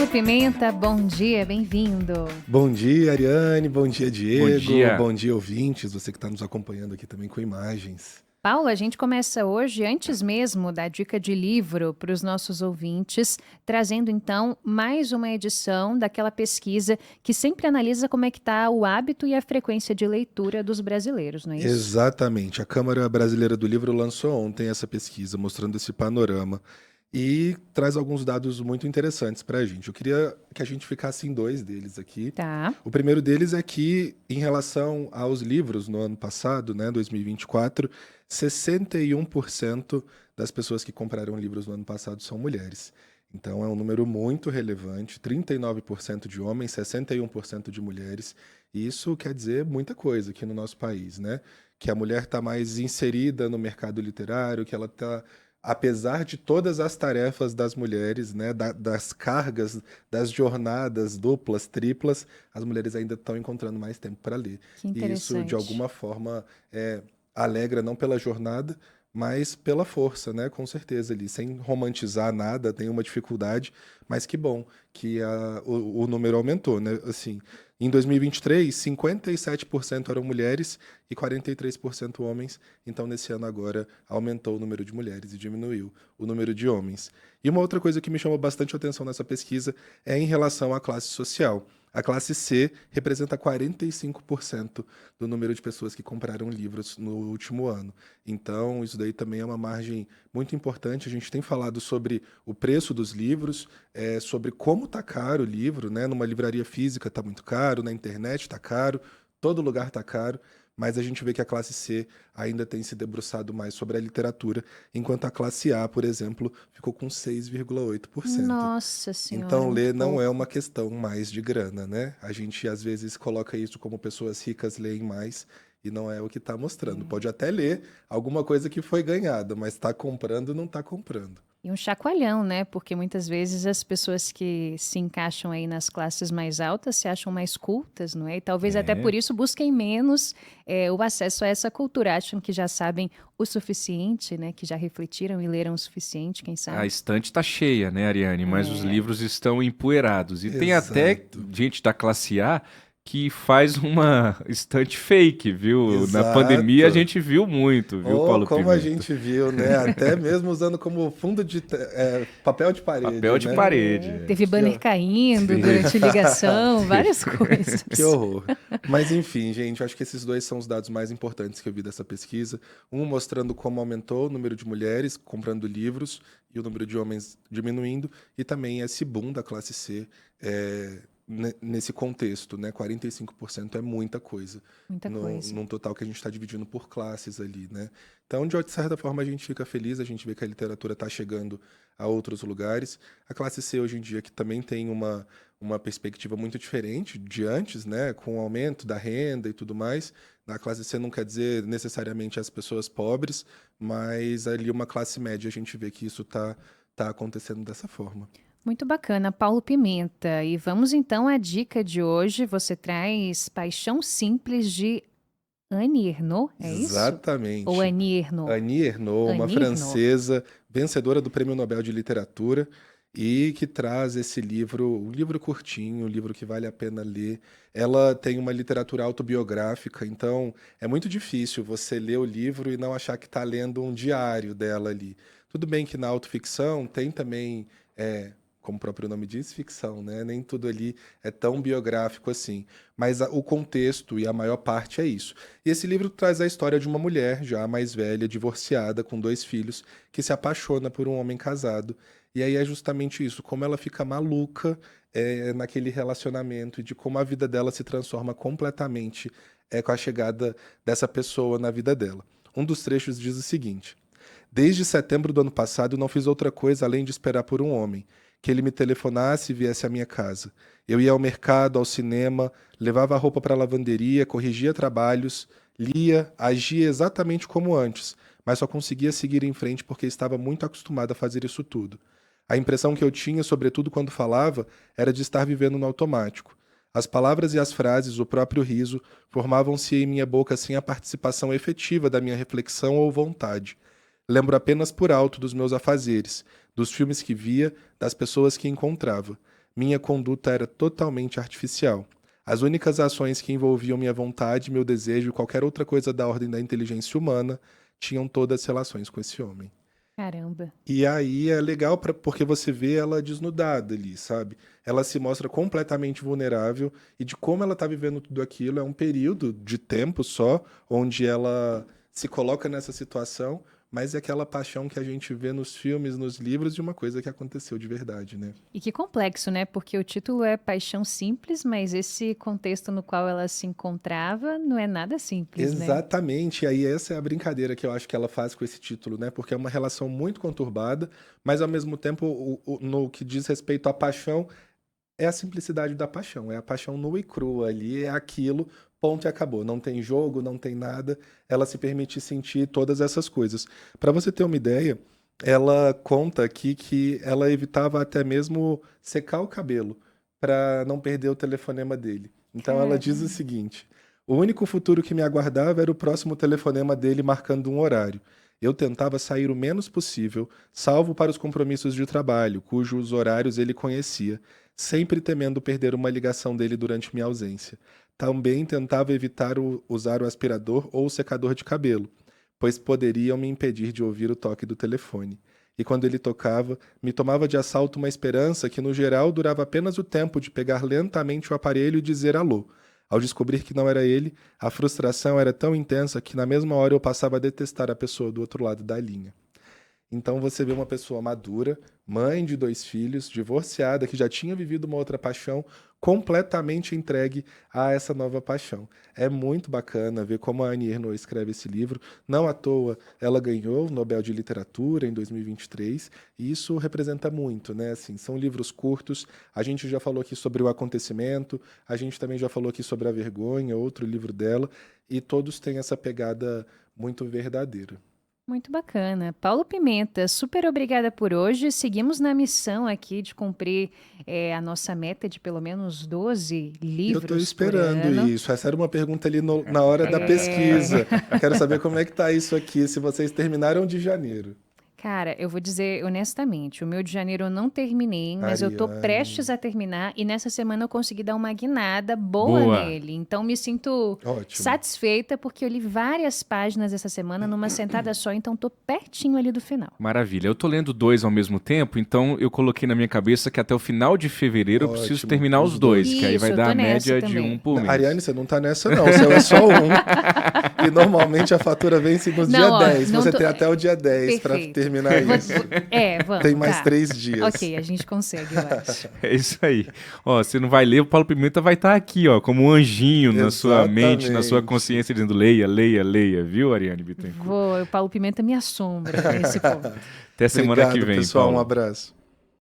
Paulo Pimenta, bom dia, bem-vindo. Bom dia, Ariane, bom dia, Diego, Bom dia. Ouvintes, você que está nos acompanhando aqui também com imagens. Paulo, a gente começa hoje, antes mesmo da dica de livro para os nossos ouvintes, trazendo então mais uma edição daquela pesquisa que sempre analisa como é que está o hábito e a frequência de leitura dos brasileiros, não é isso? Exatamente, a Câmara Brasileira do Livro lançou ontem essa pesquisa, mostrando esse panorama e traz alguns dados muito interessantes para a gente. Eu queria que a gente ficasse em dois deles aqui. Tá. O primeiro deles é que, em relação aos livros no ano passado, né, 2024, 61% das pessoas que compraram livros no ano passado são mulheres. Então é um número muito relevante, 39% de homens, 61% de mulheres. E isso quer dizer muita coisa aqui no nosso país, né? Que a mulher está mais inserida no mercado literário, que ela está, apesar de todas as tarefas das mulheres, né, das cargas, das jornadas duplas, triplas, as mulheres ainda estão encontrando mais tempo para ler. Que E isso, de interessante. alguma forma, alegra não pela jornada, mas pela força, né? Com certeza ali, sem romantizar nada, tem uma dificuldade, mas que bom que o número aumentou, né? Assim, em 2023, 57% eram mulheres e 43% homens. Então, nesse ano agora, aumentou o número de mulheres e diminuiu o número de homens. E uma outra coisa que me chamou bastante atenção nessa pesquisa é em relação à classe social. A classe C representa 45% do número de pessoas que compraram livros no último ano. Então, isso daí também é uma margem muito importante. A gente tem falado sobre o preço dos livros, sobre como está caro o livro, né? Numa livraria física está muito caro, na internet está caro, todo lugar está caro. Mas a gente vê que a classe C ainda tem se debruçado mais sobre a literatura, enquanto a classe A, por exemplo, ficou com 6,8%. Nossa Senhora, Então, muito ler não é pouco. uma questão mais de grana, né? A gente às vezes coloca isso como pessoas ricas leem mais e não é o que está mostrando. Pode até ler alguma coisa que foi ganhada, mas está comprando, não está comprando. E um chacoalhão, né? Porque muitas vezes as pessoas que se encaixam aí nas classes mais altas se acham mais cultas, não é? E talvez até por isso busquem menos o acesso a essa cultura. Acham que já sabem o suficiente, né? Que já refletiram e leram o suficiente, quem A sabe? estante tá cheia, né, Ariane? Mas os livros estão empoeirados. E tem até Exato. gente da classe A que faz uma estante fake, viu? Na pandemia a Exato. gente viu muito, viu, Ou Paulo como a Pimenta? gente viu, né? Até mesmo usando como fundo de papel de parede, Papel de né? parede. Teve banner ó- caindo durante ligação, várias coisas. Que horror. Mas enfim, gente, eu acho que esses dois são os dados mais importantes que eu vi dessa pesquisa. Um mostrando como aumentou o número de mulheres comprando livros e o número de homens diminuindo, e também esse boom da classe C nesse contexto, né? 45% é muita coisa. Muita coisa. Num total que a gente está dividindo por classes ali, né? Então, de certa forma, a gente fica feliz, a gente vê que a literatura está chegando a outros lugares. A classe C, hoje em dia, que também tem uma perspectiva muito diferente de antes, né? Com o aumento da renda e tudo mais. A classe C não quer dizer necessariamente as pessoas pobres, mas ali uma classe média, a gente vê que isso tá acontecendo dessa forma. Muito bacana, Paulo Pimenta. E vamos então à dica de hoje. Você traz Paixão Simples de Annie Ernaux, é isso? Ou Exatamente. Annie Ernaux? Annie Ernaux, uma Annie Ernaux. francesa, vencedora do Prêmio Nobel de Literatura, e que traz esse livro, um livro curtinho, um livro que vale a pena ler. Ela tem uma literatura autobiográfica, então é muito difícil você ler o livro e não achar que está lendo um diário dela ali. Tudo bem que na autoficção tem também, como o próprio nome diz, ficção, né? Nem tudo ali é tão biográfico assim. Mas o contexto e a maior parte é isso. E esse livro traz a história de uma mulher já mais velha, divorciada, com 2 filhos, que se apaixona por um homem casado. E aí é justamente isso, como ela fica maluca naquele relacionamento e de como a vida dela se transforma completamente com a chegada dessa pessoa na vida dela. Um dos trechos diz o seguinte: Desde setembro do ano passado, não fiz outra coisa além de esperar por um homem, que ele me telefonasse e viesse à minha casa. Eu ia ao mercado, ao cinema, levava a roupa para a lavanderia, corrigia trabalhos, lia, agia exatamente como antes, mas só conseguia seguir em frente porque estava muito acostumado a fazer isso tudo. A impressão que eu tinha, sobretudo quando falava, era de estar vivendo no automático. As palavras e as frases, o próprio riso, formavam-se em minha boca sem a participação efetiva da minha reflexão ou vontade. Lembro apenas por alto dos meus afazeres, dos filmes que via, das pessoas que encontrava. minha conduta era totalmente artificial. As únicas ações que envolviam minha vontade, meu desejo e qualquer outra coisa da ordem da inteligência humana tinham todas relações com esse homem. Caramba. E aí é legal porque você vê ela desnudada ali, sabe? Ela se mostra completamente vulnerável e de como ela tá vivendo tudo aquilo. É um período de tempo só onde ela se coloca nessa situação, mas é aquela paixão que a gente vê nos filmes, nos livros, de uma coisa que aconteceu de verdade, né? E que complexo, né? Porque o título é Paixão Simples, mas esse contexto no qual ela se encontrava não é nada simples, né? Exatamente, e aí essa é a brincadeira que eu acho que ela faz com esse título, né? Porque é uma relação muito conturbada, mas ao mesmo tempo, no que diz respeito à paixão, é a simplicidade da paixão, é a paixão nua e crua ali, é aquilo, ponto e acabou. Não tem jogo, não tem nada, ela se permite sentir todas essas coisas. Para você ter uma ideia, ela conta aqui que ela evitava até mesmo secar o cabelo para não perder o telefonema dele. Então ela diz o Caramba. seguinte: o único futuro que me aguardava era o próximo telefonema dele marcando um horário. Eu tentava sair o menos possível, salvo para os compromissos de trabalho, cujos horários ele conhecia, sempre temendo perder uma ligação dele durante minha ausência. Também tentava evitar usar o aspirador ou o secador de cabelo, pois poderiam me impedir de ouvir o toque do telefone. E quando ele tocava, me tomava de assalto uma esperança que, no geral, durava apenas o tempo de pegar lentamente o aparelho e dizer alô. Ao descobrir que não era ele, a frustração era tão intensa que na mesma hora eu passava a detestar a pessoa do outro lado da linha. Então você vê uma pessoa madura, mãe de 2 filhos, divorciada, que já tinha vivido uma outra paixão, completamente entregue a essa nova paixão. É muito bacana ver como a Annie Ernaux escreve esse livro. Não à toa, ela ganhou o Nobel de Literatura em 2023, e isso representa muito, né? Assim, são livros curtos. A gente já falou aqui sobre o acontecimento, a gente também já falou aqui sobre a vergonha, outro livro dela, e todos têm essa pegada muito verdadeira. Muito bacana. Paulo Pimenta, super obrigada por hoje. Seguimos na missão aqui de cumprir a nossa meta de pelo menos 12 Eu estou livros por esperando ano. isso. Essa era uma pergunta ali na hora da É, pesquisa. Quero saber como é que tá isso aqui, se vocês terminaram de janeiro. Cara, eu vou dizer honestamente, o meu de janeiro eu não terminei, mas eu tô Ariane. prestes a terminar e nessa semana eu consegui dar uma guinada boa Boa. nele. Então me sinto Ótimo. satisfeita porque eu li várias páginas essa semana numa sentada só, então tô pertinho ali do final. Maravilha. Eu tô lendo 2 ao mesmo tempo, então eu coloquei na minha cabeça que até o final de fevereiro eu preciso Ótimo. terminar Os os 2, que aí Isso, vai eu dar tô a nessa média de também. 1 por mês. Ariane, você não tá nessa não. O seu é só um. E normalmente a fatura vence no dia Não, ó, 10. não Você tô- tem até o dia 10 para Perfeito. terminar isso. Vamos, Tem mais tá. 3 dias. Ok, a gente consegue, eu acho. É isso aí. Ó, você não vai ler, o Paulo Pimenta vai estar aqui, ó, como um anjinho na sua mente, na sua Exatamente. consciência, dizendo leia, leia, leia, viu, Ariane Bittencourt? O Paulo Pimenta me assombra nesse ponto. Até semana que Obrigado, vem, pessoal. Um Paulo. abraço.